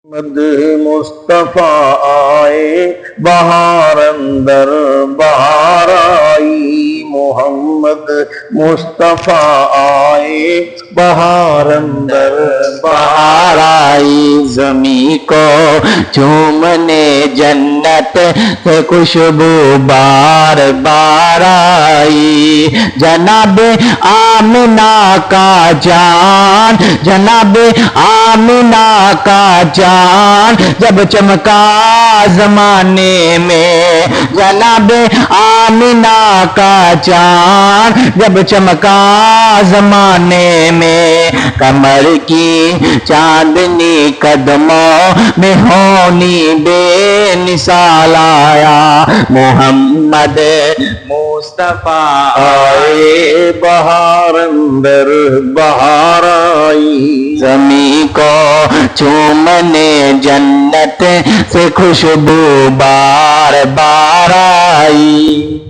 मद मुस्तफा आए बहार अंदर बहार आई। मोहम्मद मुस्तफा आए बहार अंदर बहार आई। ज़मीं को चूमने जन्नत से खुशबू बार बार आई। जनाब आमिना का जान, जनाब आमिना का जान जब चमका जमाने में, जनाब आमिना का चांद जब चमका जमाने में। कमर की चांदनी कदमों में होनी बेमिसाल आया। मोहम्मद मुस्तफा आए बहार अंदर बहार आई। ज़मीं को चूमने जन्नत से खुशबू बार बार आई।